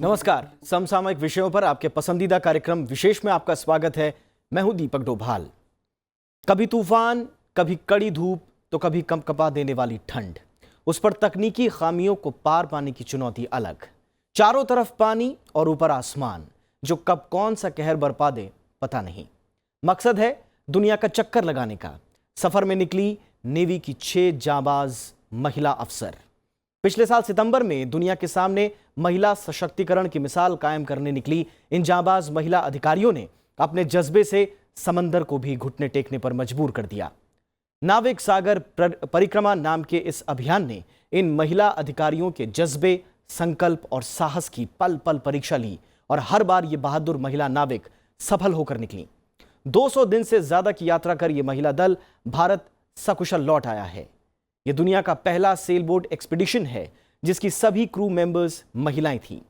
नमस्कार। समसामयिक विषयों पर आपके पसंदीदा कार्यक्रम विशेष में आपका स्वागत है। मैं हूं दीपक डोभाल। कभी तूफान, कभी कड़ी धूप, तो कभी कंपकपा देने वाली ठंड। उस पर तकनीकी खामियों को पार पाने की चुनौती अलग। चारों तरफ पानी और ऊपर आसमान, जो कब कौन सा कहर बरपा दे पता नहीं। मकसद है दुनिया का चक्कर लगाने का। सफर में निकली नेवी की 6 जांबाज महिला अफसर। पिछले साल सितंबर में दुनिया के सामने महिला सशक्तिकरण की मिसाल कायम करने निकली इन जांबाज महिला अधिकारियों ने अपने जज्बे से समंदर को भी घुटने टेकने पर मजबूर कर दिया। नाविक सागर परिक्रमा नाम के इस अभियान ने इन महिला अधिकारियों के जज्बे, संकल्प और साहस की पल पल परीक्षा ली और हर बार ये बहादुर महिला नाविक सफल होकर निकली। 200 दिन से ज्यादा की यात्रा कर यह महिला दल भारत सकुशल लौट आया है। यह दुनिया का पहला सेल बोट एक्सपीडिशन है जिसकी सभी क्रू मेंबर्स महिलाएं थीं।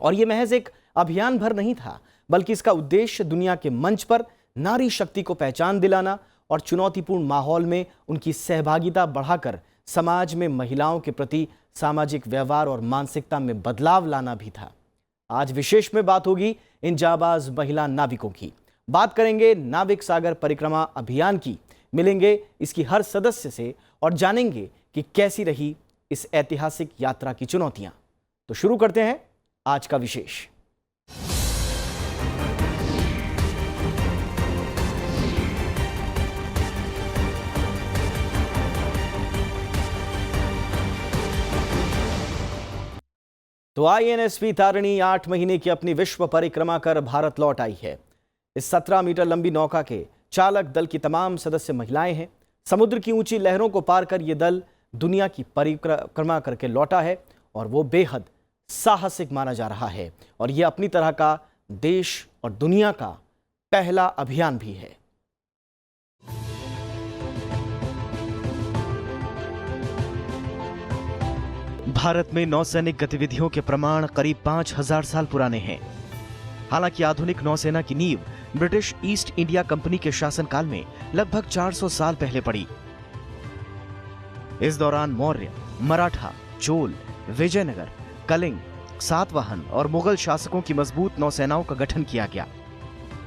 और यह महज एक अभियान भर नहीं था, बल्कि इसका उद्देश्य दुनिया के मंच पर नारी शक्ति को पहचान दिलाना और चुनौतीपूर्ण माहौल में उनकी सहभागिता बढ़ाकर समाज में महिलाओं के प्रति सामाजिक व्यवहार और मानसिकता में बदलाव लाना भी था। आज विशेष में बात होगी इन जाबाज महिला नाविकों की। बात करेंगे नाविक सागर परिक्रमा अभियान की, मिलेंगे इसकी हर सदस्य से और जानेंगे कि कैसी रही इस ऐतिहासिक यात्रा की चुनौतियां। तो शुरू करते हैं आज का विशेष। तो आईएनएसवी तारिणी 8 महीने की अपनी विश्व परिक्रमा कर भारत लौट आई है। इस 17 मीटर लंबी नौका के चालक दल की तमाम सदस्य महिलाएं हैं। समुद्र की ऊंची लहरों को पार कर यह दल दुनिया की परिक्रमा करके लौटा है और वो बेहद साहसिक माना जा रहा है। और यह अपनी तरह का देश और दुनिया का पहला अभियान भी है। भारत में नौसैनिक गतिविधियों के प्रमाण करीब 5000 साल पुराने हैं। हालांकि आधुनिक नौसेना की नींव ब्रिटिश ईस्ट इंडिया कंपनी के शासनकाल में लगभग 400 साल पहले पड़ी। इस दौरान मौर्य, मराठा, चोल, विजयनगर, कलिंग, सातवाहन और मुगल शासकों की मजबूत नौसेनाओं का गठन किया गया।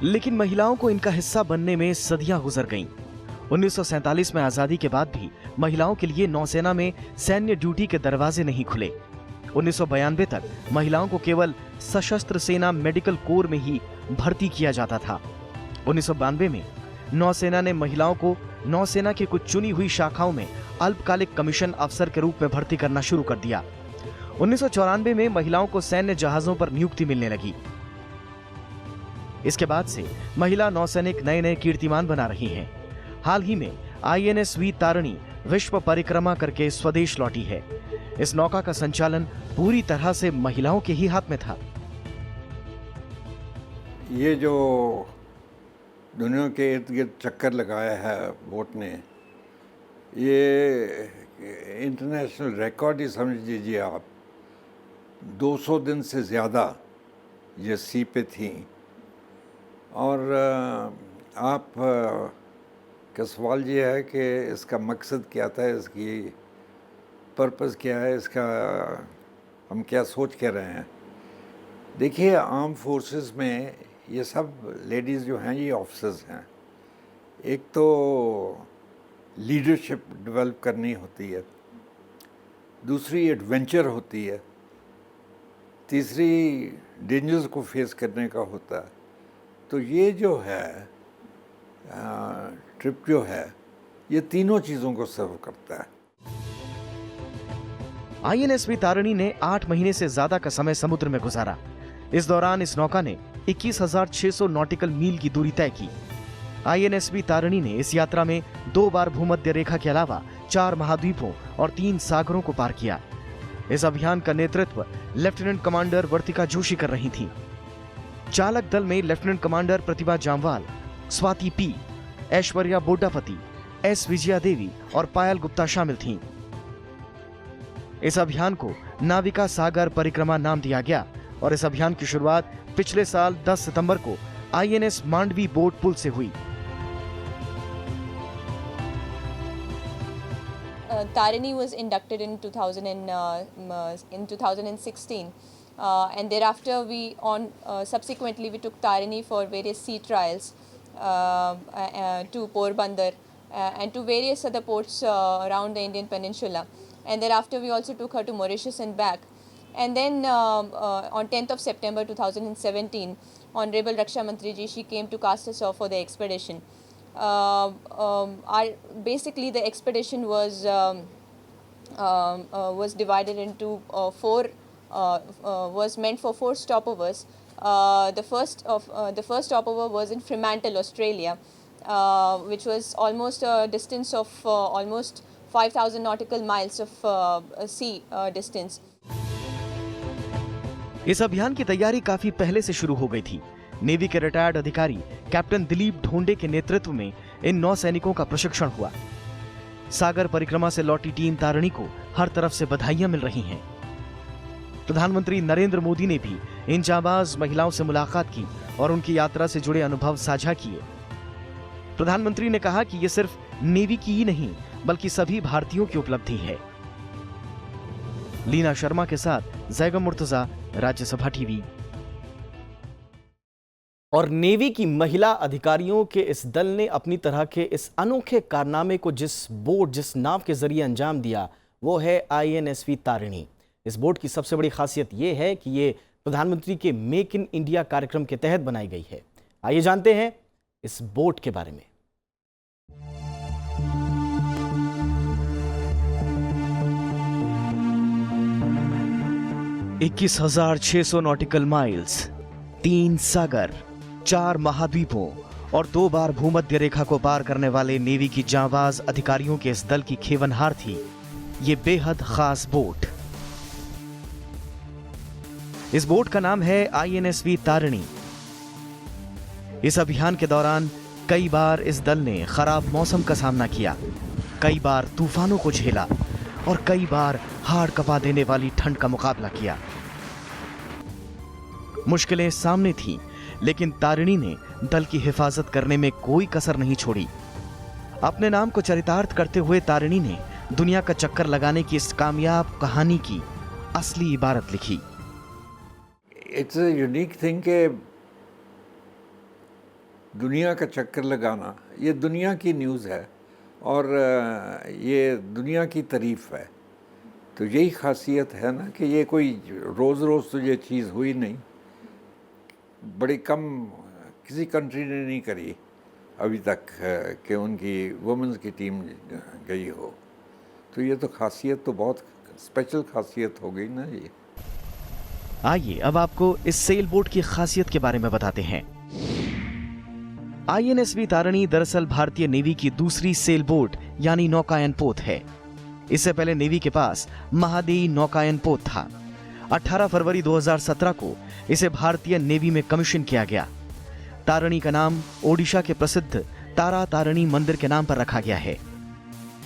लेकिन महिलाओं को इनका हिस्सा बनने में सदियां गुजर गईं। 1947 में आजादी के बाद भी महिलाओं के लिए नौसेना में सैन्य ड्यूटी के दरवाजे नहीं खुले। 1992 तक महिलाओं को केवल सशस्त्र सेना मेडिकल कोर में ही भर्ती किया जाता था। 1992 में नौसेना ने महिलाओं को नौसेना की कुछ चुनी हुई शाखाओं में अल्पकालिक कमीशन अफसर के रूप में भर्ती करना शुरू कर दिया। 1994 में महिलाओं को सैन्य जहाजों पर नियुक्ति मिलने लगी। इसके बाद से महिला नौसैनिक नए नए कीर्तिमान बना रही हैं। हाल ही में आईएनएसवी तारिणी विश्व परिक्रमा करके स्वदेश लौटी है। इस नौका का संचालन पूरी तरह से महिलाओं के ही हाथ में था। ये जो दुनिया के इर्द गिर्द चक्कर लगाया है बोट ने, ये इंटरनेशनल रिकॉर्ड ही समझ लीजिए आप। 200 दिन से ज़्यादा ये सी पे थी। और आप का सवाल ये है कि इसका मकसद क्या था, इसकी पर्पस क्या है, इसका हम क्या सोच के रहे हैं। देखिए, आर्म फोर्सेस में ये सब लेडीज़ जो हैं ये ऑफिसर्स हैं। एक तो लीडरशिप डेवलप करनी होती है, दूसरी एडवेंचर होती है, तीसरी डेंजर्स को फेस करने का होता है। तो ये जो है ट्रिप जो है, ये तीनों चीज़ों को सर्व करता है। आईएनएसवी तारिणी ने 8 महीने से ज्यादा का समय समुद्र में गुजारा। इस दौरान इस नौका ने 21,600 नॉटिकल मील की दूरी तय की। आईएनएसवी तारिणी ने इस यात्रा में 2 बार भूमध्य रेखा के अलावा 4 महाद्वीपों और 3 सागरों को पार किया। इस अभियान का नेतृत्व लेफ्टिनेंट कमांडर वर्तिका जोशी कर रही थीं। चालक दल में लेफ्टिनेंट कमांडर प्रतिभा जामवाल, स्वाति पी, ऐश्वर्या बोड्डापति, एस विजया देवी और पायल गुप्ता शामिल थीं। इस अभियान को नाविका सागर परिक्रमा नाम दिया गया और इस अभियान की शुरुआत पिछले साल 10 सितंबर को आईएनएस मांडवी बोट पुल से हुई। Tarini was inducted in 2016 and thereafter subsequently we took Tarini for various sea trials to Porbandar and to various other ports around the Indian Peninsula, and thereafter we also took her to Mauritius and back. And then on 10th of September 2017, Honorable Raksha Mantri ji, she came to cast us off for the expedition. Basically the expedition was divided into was meant for 4 stopovers. The first stopover was in Fremantle, Australia, which was almost a distance of almost 5,000 nautical miles of sea distance. इस अभियान की तैयारी काफी पहले से शुरू हो गई थी। नेवी के रिटायर्ड अधिकारी कैप्टन दिलीप ढोंडे के नेतृत्व में इन नौसैनिकों का प्रशिक्षण हुआ। सागर परिक्रमा से लौटी टीम तारिणी को हर तरफ से बधाइयां मिल रही हैं। प्रधानमंत्री नरेंद्र मोदी ने भी इन जांबाज महिलाओं से मुलाकात की और उनकी यात्रा से जुड़े अनुभव साझा किए। प्रधानमंत्री ने कहा कि यह सिर्फ नेवी की ही नहीं बल्कि सभी भारतीयों की उपलब्धि है। लीना शर्मा के साथ जैगम मुर्तजा, राज्यसभा टीवी। और नेवी की महिला अधिकारियों के इस दल ने अपनी तरह के इस अनोखे कारनामे को जिस नाव के जरिए अंजाम दिया वो है INSV तारिणी। इस बोट की सबसे बड़ी खासियत ये है कि ये प्रधानमंत्री के मेक इन इंडिया कार्यक्रम के तहत बनाई गई है। आइए जानते हैं इस बोट के बारे में। 21,600 नॉटिकल माइल्स, 3 सागर, 4 महाद्वीपों और 2 बार भूमध्य रेखा को पार करने वाले नेवी की जांबाज अधिकारियों के इस दल की खेवनहार थी ये बेहद खास बोट। इस बोट का नाम है INSV तारिणी। इस अभियान के दौरान कई बार इस दल ने खराब मौसम का सामना किया, कई बार तूफानों को झेला और कई बार हाड़ कपा देने वाली ठंड का मुकाबला किया। मुश्किलें सामने थीं, लेकिन तारिणी ने दल की हिफाजत करने में कोई कसर नहीं छोड़ी। अपने नाम को चरितार्थ करते हुए तारिणी ने दुनिया का चक्कर लगाने की इस कामयाब कहानी की असली इबारत लिखी। इट्स अ यूनिक थिंग के दुनिया का चक्कर लगाना, ये दुनिया की न्यूज़ है और ये दुनिया की तारीफ है। तो यही खासियत है ना कि ये कोई रोज़ रोज़ तो ये चीज़ हुई नहीं, बड़ी कम किसी कंट्री ने नहीं करी अभी तक कि उनकी वुमेंस की टीम गई हो। तो ये तो खासियत तो बहुत स्पेशल खासियत हो गई ना ये। आइए अब आपको इस सेल बोट की खासियत के बारे में बताते हैं। INSV तारिणी दरअसल भारतीय नेवी की दूसरी सेल बोट यानी नौकायन पोत है। इससे पहले नेवी के पास महादेई नौकायन पोत था। 18 फरवरी 2017 को इसे भारतीय नेवी में कमीशन किया गया। तारिणी का नाम ओडिशा के प्रसिद्ध तारा तारिणी मंदिर के नाम पर रखा गया है।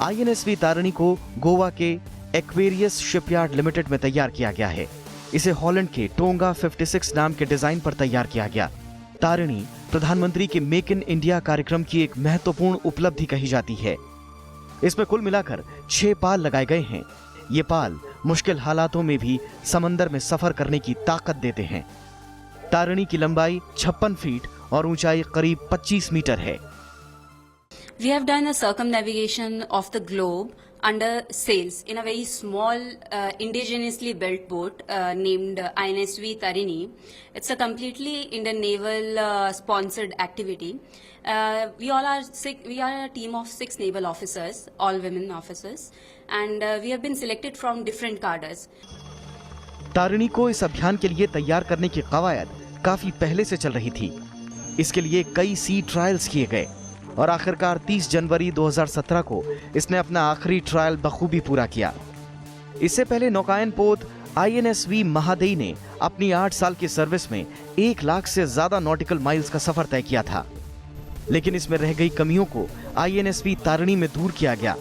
INSV तारिणी को गोवा के एक्वेरियस शिपयार्ड लिमिटेड में तैयार किया गया है। इसे हॉलैंड के टोंगा 56 नाम के डिजाइन पर तैयार किया गया। तारिणी प्रधानमंत्री के मेक इन इंडिया कार्यक्रम की एक महत्वपूर्ण उपलब्धि कही जाती है। इसमें कुल मिलाकर 6 पाल लगाए गए हैं। ये पाल मुश्किल हालातों में भी समंदर में सफर करने की ताकत देते हैं। तारिणी की लंबाई 56 फीट और ऊंचाई करीब 25 मीटर है। We have done a circumnavigation of the globe under sails in a very small indigenously built boat named INSV Tarini. It's a completely Indian naval sponsored activity. We are a team of 6 naval officers, all women officers, and we have been selected from different cadres. Tarini को इस अभियान के लिए तैयार करने की कवायद काफी पहले से चल रही थी। इसके लिए कई सी ट्रायल्स किए गए और आखिरकार 30 जनवरी 2017 को इसने अपना आखिरी ट्रायल बखूबी पूरा किया। इससे पहले नौकायन पोत INSV महादेई ने अपनी 8 साल की सर्विस में 1 लाख से ज्यादा नॉटिकल माइल्स का सफर तय किया था, लेकिन इसमें रह गई कमियों को INSV तारिणी में दूर किया गया।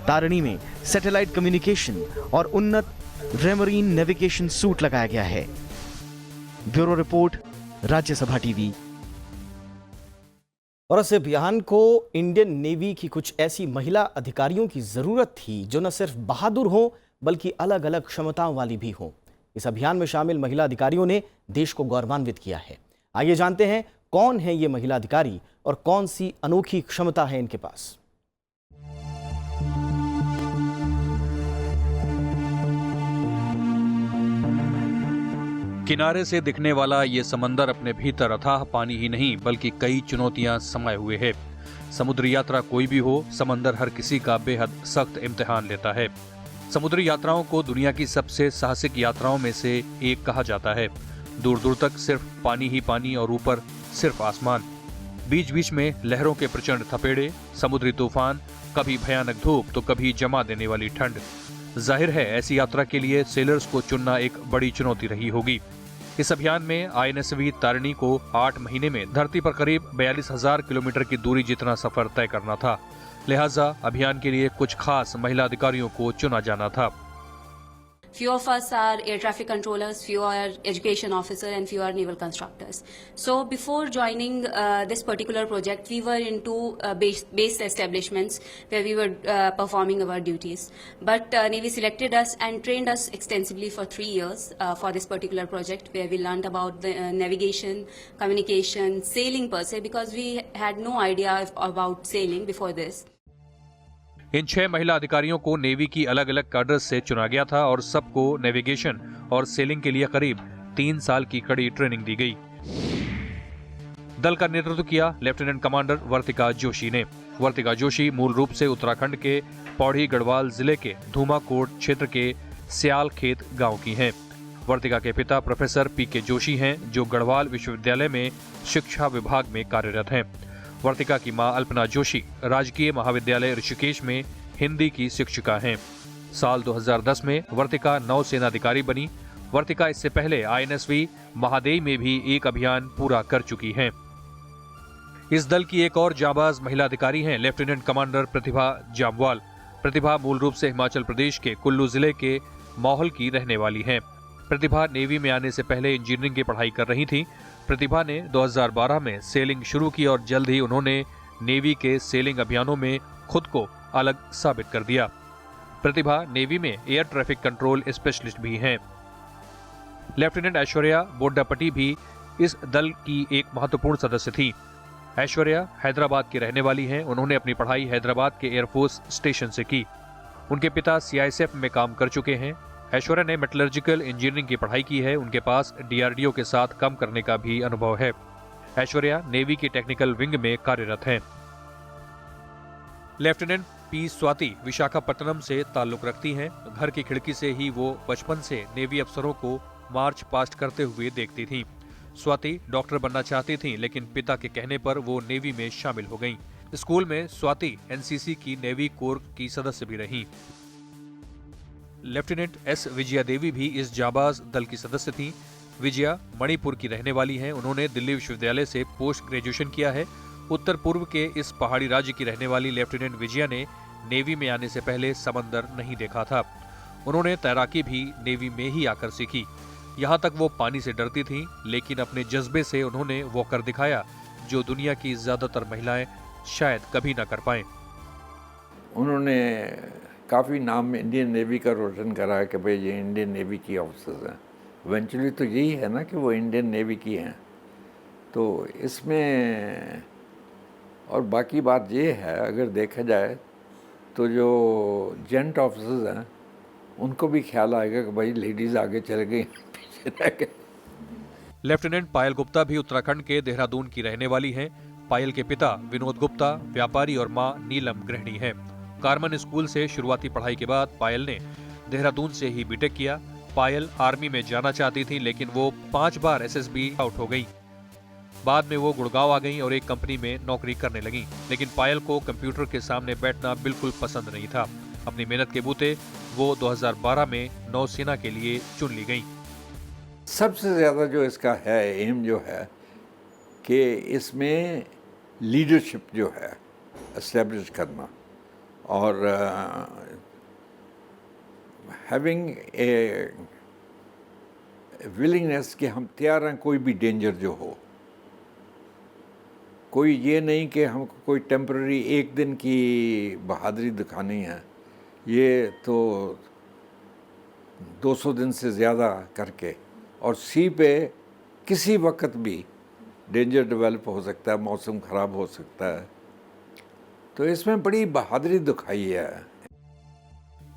तारिणी में सैटेलाइट कम्युनिकेशन और उन्नत रेमरीन नेविगेशन सूट लगाया गया है। Bureau report, Rajya Sabha TV. और इस अभियान को इंडियन नेवी की कुछ ऐसी महिला अधिकारियों की जरूरत थी जो न सिर्फ बहादुर हों बल्कि अलग अलग क्षमताओं वाली भी हों। इस अभियान में शामिल महिला अधिकारियों ने देश को गौरवान्वित किया है। आइए जानते हैं कौन है ये महिला अधिकारी और कौन सी अनोखी क्षमता है इनके पास। किनारे से दिखने वाला ये समंदर अपने भीतर अथाह पानी ही नहीं बल्कि कई चुनौतियां समाये हुए है। समुद्री यात्रा कोई भी हो, समंदर हर किसी का बेहद सख्त इम्तिहान लेता है। समुद्री यात्राओं को दुनिया की सबसे साहसिक यात्राओं में से एक कहा जाता है। दूर दूर तक सिर्फ पानी ही पानी और ऊपर सिर्फ आसमान। बीच बीच में लहरों के प्रचंड थपेड़े, समुद्री तूफान, कभी भयानक धूप तो कभी जमा देने वाली ठंड। जाहिर है ऐसी यात्रा के लिए सेलर्स को चुनना एक बड़ी चुनौती रही होगी। इस अभियान में INSV तारिणी को 8 महीने में धरती पर करीब 42,000 किलोमीटर की दूरी जितना सफर तय करना था। लिहाजा अभियान के लिए कुछ खास महिला अधिकारियों को चुना जाना था। Few of us are air traffic controllers, few are education officer, and few are naval constructors. So before joining this particular project, we were into base establishments where we were performing our duties. But Navy selected us and trained us extensively for 3 years for this particular project, where we learned about the navigation, communication, sailing per se, because we had no idea about sailing before this. इन 6 महिला अधिकारियों को navy की अलग अलग cadres से चुना गया था और सबको नेविगेशन और सेलिंग के लिए करीब 3 साल की कड़ी ट्रेनिंग दी गई। दल का नेतृत्व किया लेफ्टिनेंट कमांडर वर्तिका जोशी ने। वर्तिका जोशी मूल रूप से उत्तराखंड के पौड़ी गढ़वाल जिले के धूमाकोट क्षेत्र के स्याल खेत गांव की हैं। वर्तिका के पिता प्रोफेसर PK जोशी हैं, जो गढ़वाल विश्वविद्यालय में शिक्षा विभाग में कार्यरत हैं। वर्तिका की मां अल्पना जोशी राजकीय महाविद्यालय ऋषिकेश में हिंदी की शिक्षिका हैं। साल 2010 में वर्तिका नौसेना अधिकारी बनी। वर्तिका इससे पहले INSV महादेई में भी एक अभियान पूरा कर चुकी हैं। इस दल की एक और जाबाज महिला अधिकारी हैं लेफ्टिनेंट कमांडर प्रतिभा जामवाल। प्रतिभा मूल रूप से हिमाचल प्रदेश के कुल्लू जिले के मौहल की रहने वाली हैं। प्रतिभा नेवी में आने से पहले इंजीनियरिंग की पढ़ाई कर रही थी। प्रतिभा ने 2012 में सेलिंग शुरू की और जल्द ही उन्होंने नेवी के सेलिंग अभियानों में खुद को अलग साबित कर दिया। प्रतिभा नेवी में एयर ट्रैफिक कंट्रोल स्पेशलिस्ट भी हैं। लेफ्टिनेंट ऐश्वर्या बोड्डापट्टी भी इस दल की एक महत्वपूर्ण सदस्य थी। ऐश्वर्या हैदराबाद की रहने वाली हैं। उन्होंने अपनी पढ़ाई हैदराबाद के एयरफोर्स स्टेशन से की। उनके पिता CISF में काम कर चुके हैं। ऐश्वर्या ने मेटलर्जिकल इंजीनियरिंग की पढ़ाई की है। उनके पास DRDO के साथ काम करने का भी अनुभव है। ऐश्वर्या नेवी की टेक्निकल विंग में कार्यरत हैं। लेफ्टिनेंट P स्वाति विशाखापट्टनम से ताल्लुक रखती हैं। घर की खिड़की से ही वो बचपन से नेवी अफसरों को मार्च पास्ट करते हुए देखती थीं। स्वाति डॉक्टर बनना चाहती थीं, लेकिन पिता के कहने पर वो नेवी में शामिल हो गईं। स्कूल में स्वाति NCC की नेवी कोर की सदस्य भी रहीं। लेफ्टिनेंट S विजया देवी भी इस जाबाज दल की सदस्य थीं। विजया मणिपुर की रहने वाली हैं। उन्होंने दिल्ली विश्वविद्यालय से पोस्ट ग्रेजुएशन किया है। उत्तर पूर्व के इस पहाड़ी राज्य की रहने वाली लेफ्टिनेंट विजया ने नेवी में आने से पहले समंदर नहीं देखा था। उन्होंने तैराकी भी नेवी में ही आकर सीखी। यहाँ तक वो पानी से डरती थीं, लेकिन अपने जज्बे से उन्होंने वो कर दिखाया जो दुनिया की ज्यादातर महिलाएं शायद कभी ना कर पाएं। उन्होंने काफ़ी नाम इंडियन नेवी का रोशन करा है कि भाई ये इंडियन नेवी की ऑफिसर्स हैं। इवेंचुअली तो यही है ना कि वो इंडियन नेवी की हैं। तो इसमें और बाकी बात ये है, अगर देखा जाए तो जो जेंट ऑफिसर्स हैं उनको भी ख्याल आएगा कि भाई लेडीज़ आगे चले गई, पीछे रह गए। लेफ्टिनेंट पायल गुप्ता भी उत्तराखंड के देहरादून की रहने वाली हैं। पायल के पिता विनोद गुप्ता व्यापारी और मां नीलम गृहिणी हैं। कार्मन स्कूल से शुरुआती पढ़ाई के बाद पायल ने देहरादून से ही बीटेक किया। पायल आर्मी में जाना चाहती थी, लेकिन वो 5 बार SSB आउट हो गई। बाद में वो गुड़गांव आ गईं और एक कंपनी में नौकरी करने लगीं। लेकिन पायल को कंप्यूटर के सामने बैठना बिल्कुल पसंद नहीं था। अपनी मेहनत के बूते वो 2012 में नौसेना के लिए चुन ली गईं। सबसे ज़्यादा जो इसका है एम जो है कि इसमें लीडरशिप जो है एस्टेब्लिश करना और हैविंग ए विलिंगनेस कि हम तैयार हैं कोई भी डेंजर जो हो। कोई ये नहीं कि हमको कोई टेम्पररी एक दिन की बहादुरी दिखानी है। ये तो 10 200 दिन से ज़्यादा करके, और सी पे किसी वक्त भी डेंजर डेवलप हो सकता है, मौसम ख़राब हो सकता है। तो इसमें बड़ी बहादुरी दिखाई है।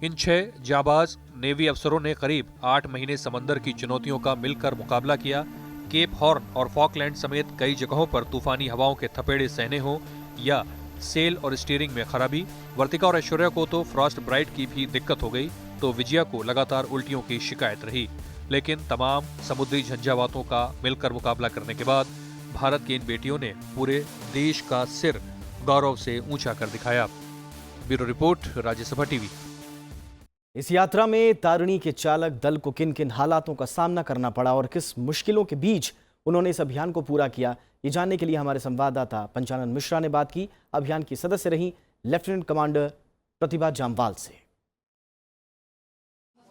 इन 6 जाबाज नेवी अफसरों ने करीब 8 महीने समंदर की चुनौतियों का मिलकर मुकाबला किया। केप हॉर्न और फॉकलैंड समेत कई जगहों पर तूफानी हवाओं के थपेड़े सहने हों या सेल और स्टीयरिंग में खराबी। वर्तिका और ऐश्वर्या को तो फ्रॉस्ट ब्राइट की भी दिक्कत हो गई, तो विजया को लगातार उल्टियों की शिकायत रही। लेकिन तमाम समुद्री झंझावातों का मिलकर मुकाबला करने के बाद भारत की इन बेटियों ने पूरे देश का सिर गौरव से ऊंचा कर दिखाया। Bureau report, Rajya Sabha TV. इस यात्रा में तारिणी के चालक दल को किन किन हालातों का सामना करना पड़ा और किस मुश्किलों के बीच उन्होंने इस अभियान को पूरा किया, ये जानने के लिए हमारे संवाददाता पंचानन मिश्रा ने बात की अभियान की सदस्य रही लेफ्टिनेंट कमांडर प्रतिभा जामवाल से।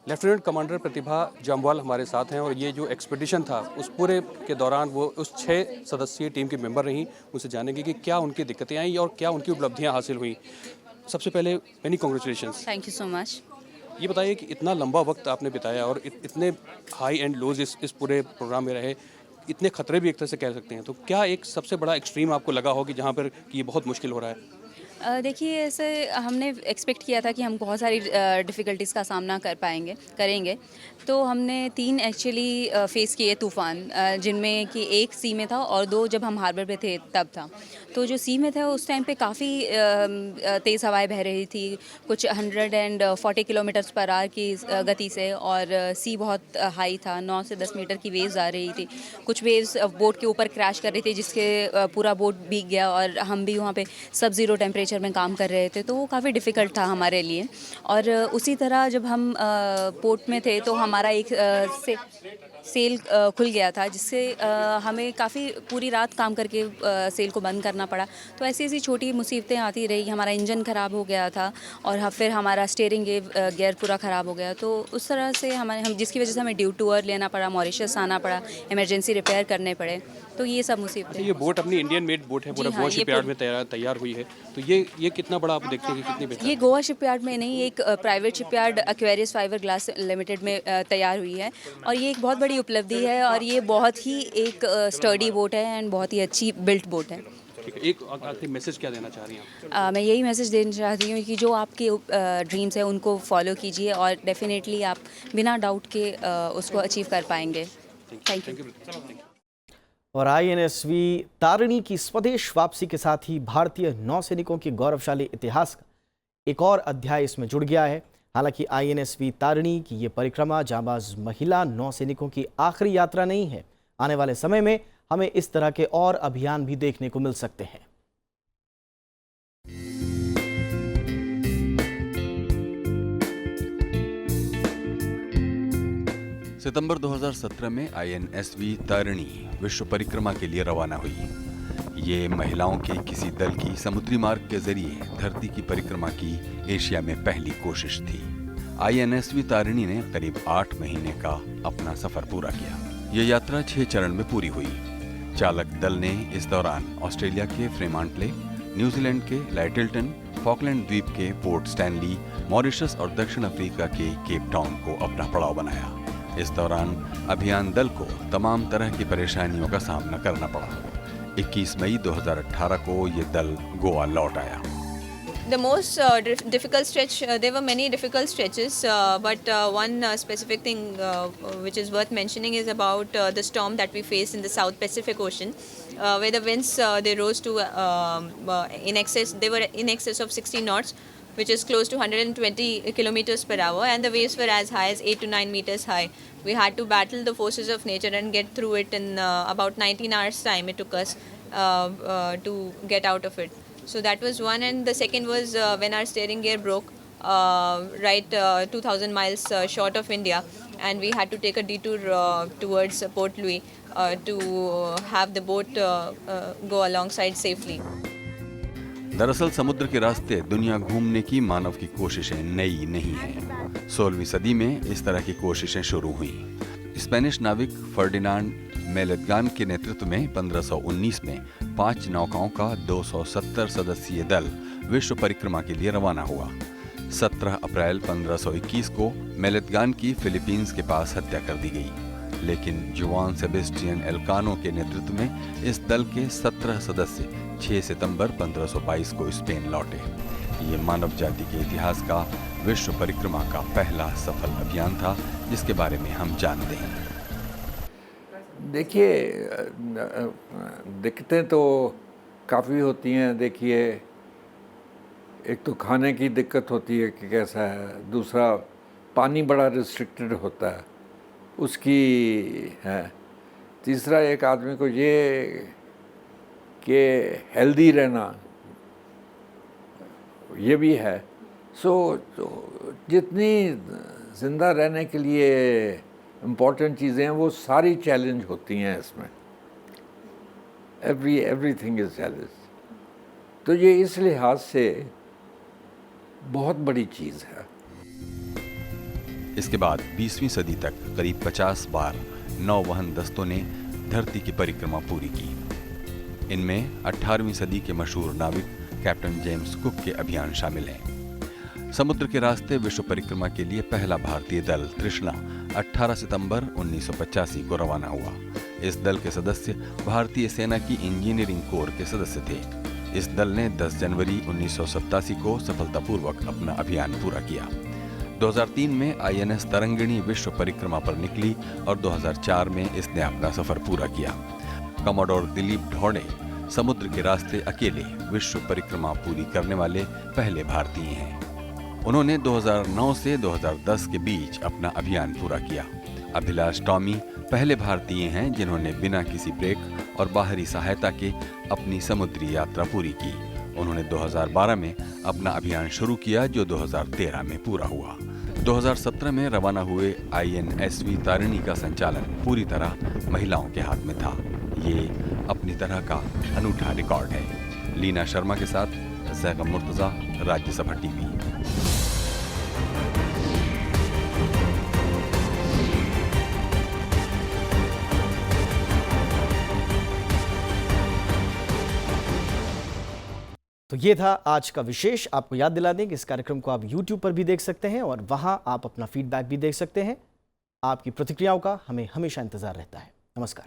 लेफ्टिनेंट कमांडर प्रतिभा जामवाल हमारे साथ हैं और ये जो एक्सपीडिशन था उस पूरे के दौरान वो उस 6 सदस्यीय टीम के मेंबर रहीं। उनसे जानेंगे कि क्या उनकी दिक्कतें आई और क्या उनकी उपलब्धियां हासिल हुई। सबसे पहले many congratulations. Thank you so much. ये बताइए कि इतना लंबा वक्त आपने बिताया और इतने हाई एंड लोज इस पूरे प्रोग्राम में रहे, इतने खतरे भी एक तरह से कह सकते हैं, तो क्या एक सबसे बड़ा एक्सट्रीम आपको लगा हो कि जहाँ पर कि ये बहुत मुश्किल हो रहा है? देखिए, ऐसे हमने एक्सपेक्ट किया था कि हम बहुत सारी डिफ़िकल्टीज़ का सामना करेंगे। तो हमने 3 एक्चुअली फेस किए तूफ़ान, जिनमें कि एक सी में था और 2 जब हम हार्बर पे थे तब था। तो जो सी में था उस टाइम पे काफ़ी तेज़ हवाएं बह रही थी, कुछ 140 किलोमीटर्स पर आवर की गति से, और सी बहुत हाई था, 9 से 10 मीटर की वेव्स आ रही थी। कुछ वेव्स बोट के ऊपर क्रैश कर रही थी जिसके पूरा बोट भीग गया और हम भी वहाँ पे सब ज़ीरो टेम्परेचर में काम कर रहे थे, तो वो काफ़ी डिफ़िकल्ट था हमारे लिए। और उसी तरह जब हम पोर्ट में थे तो हमारा एक सेल खुल गया था, जिससे हमें काफ़ी पूरी रात काम करके सेल को बंद करना पड़ा। तो ऐसी ऐसी छोटी मुसीबतें आती रही। हमारा इंजन ख़राब हो गया था और फिर हमारा स्टीयरिंग गियर पूरा ख़राब हो गया। तो उस तरह से हम जिसकी वजह से हमें ड्यू टूर लेना पड़ा, मॉरिशस आना पड़ा, इमरजेंसी रिपेयर करने पड़े। तो ये सब मुसीबतें। ये बोट अपनी इंडियन मेड बोट है, पूरा गोवा शिपयार्ड में तैयार हुई है, तो ये कितना बड़ा आप देखते हैं कि कितनी बेहतर? ये गोवा शिपयार्ड में नहीं, एक private shipyard Aquarius fibre glass limited में तैयार हुई है और ये एक बहुत बड़ी उपलब्धि है और ये बहुत ही एक स्टर्डी बोट है एंड बहुत ही अच्छी बिल्ट बोट है। एक आखिरी मैसेज क्या देना चाह रही हैं? मैं यही मैसेज देना चाहती हूँ कि जो आपके ड्रीम्स हैं उनको फॉलो कीजिए और डेफिनेटली आप बिना डाउट के उसको अचीव कर पाएंगे। Thank you. और INSV तारिणी की स्वदेश वापसी के साथ ही भारतीय नौसैनिकों के गौरवशाली इतिहास का एक और अध्याय इसमें जुड़ गया है। हालांकि INSV तारिणी की ये परिक्रमा जाबाज महिला नौसैनिकों की आखिरी यात्रा नहीं है। आने वाले समय में हमें इस तरह के और अभियान भी देखने को मिल सकते हैं। सितंबर 2017 में INSV तारिणी विश्व परिक्रमा के लिए रवाना हुई। ये महिलाओं के किसी दल की समुद्री मार्ग के जरिए धरती की परिक्रमा की एशिया में पहली कोशिश थी। INSV तारिणी ने करीब 8 महीने का अपना सफर पूरा किया। ये यात्रा 6 चरण में पूरी हुई। चालक दल ने इस दौरान ऑस्ट्रेलिया के फ्रीमांटले, न्यूजीलैंड के लाइटिल्टन, फॉकलैंड द्वीप के पोर्ट स्टैनली, मॉरिशस और दक्षिण अफ्रीका के केप टाउन को अपना पड़ाव बनाया। इस दौरान अभियान दल को तमाम तरह की परेशानियों का सामना करना पड़ा। 21 मई 2018 को ये दल गोवा लौट आया। The most difficult stretch, there were many difficult stretches, but one specific thing which is worth mentioning is about the storm that we faced in the South Pacific Ocean, where the winds they rose to they were in excess of 60 knots, which is close to 120 kilometers per hour, and the waves were as high as 8 to 9 meters high. We had to battle the forces of nature and get through it in about 19 hours time. It took us to get out of it. So that was one, and the second was when our steering gear broke right 2,000 miles short of India, and we had to take a detour towards Port Louis to have the boat go alongside safely. दरअसल समुद्र के रास्ते दुनिया घूमने की मानव की कोशिशें नई नहीं हैं। 16वीं सदी में इस तरह की कोशिशें शुरू हुईं। स्पेनिश नाविक फर्डिनांड मेलेगान के नेतृत्व में 1519 में 5 नौकाओं का 270 सदस्यीय दल विश्व परिक्रमा के लिए रवाना हुआ। 17 अप्रैल 1521 को मेलेतगान की फिलीपींस के पास हत्या कर दी गई, लेकिन जुआन सेबेस्टियन एल्कानो के नेतृत्व में इस दल के 17 सदस्य 6 सितंबर 1522 को स्पेन लौटे। ये मानव जाति के इतिहास का विश्व परिक्रमा का पहला सफल अभियान था, जिसके बारे में हम जानते हैं। देखिए, दिक्कतें तो काफ़ी होती हैं। देखिए, एक तो खाने की दिक्कत होती है कि कैसा है, दूसरा पानी बड़ा रिस्ट्रिक्टेड होता है उसकी है, तीसरा एक आदमी को ये कि हेल्दी रहना ये भी है। सो जितनी ज़िंदा रहने के लिए इम्पोर्टेंट चीज़ें हैं वो सारी चैलेंज होती हैं इसमें। Everything is challenge. तो ये इस लिहाज से बहुत बड़ी चीज़ है। इसके बाद 20वीं सदी तक करीब 50 बार नौवहन दस्तों ने धरती की परिक्रमा पूरी की। इनमें 18वीं सदी के मशहूर नाविक कैप्टन जेम्स कुक के अभियान शामिल हैं। समुद्र के रास्ते विश्व परिक्रमा के लिए पहला भारतीय दल तृष्णा 18 सितंबर 1985 को रवाना हुआ। इस दल के सदस्य भारतीय सेना की इंजीनियरिंग कोर के सदस्य थे। इस दल ने 10 जनवरी 1987 को सफलतापूर्वक अपना अभियान पूरा किया। 2003 में INS तरंगिणी विश्व परिक्रमा पर निकली और 2004 में इसने अपना सफर पूरा किया। कमोडोर दिलीप ढौड़े समुद्र के रास्ते अकेले विश्व परिक्रमा पूरी करने वाले पहले भारतीय हैं। उन्होंने 2009 से 2010 के बीच अपना अभियान पूरा किया। अभिलाष टॉमी पहले भारतीय हैं जिन्होंने बिना किसी ब्रेक और बाहरी सहायता के अपनी समुद्री यात्रा पूरी की। उन्होंने 2012 में अपना अभियान शुरू किया, जो 2013 में पूरा हुआ। 2017 में रवाना हुए INSV तारिणी का संचालन पूरी तरह महिलाओं के हाथ में था। ये अपनी तरह का अनूठा रिकॉर्ड है। लीना शर्मा के साथ ज़ैगम मुर्तज़ा, राज्यसभा टीवी। तो ये था आज का विशेष। आपको याद दिला दें कि इस कार्यक्रम को आप YouTube पर भी देख सकते हैं और वहां आप अपना फीडबैक भी देख सकते हैं। आपकी प्रतिक्रियाओं का हमें हमेशा इंतजार रहता है। नमस्कार।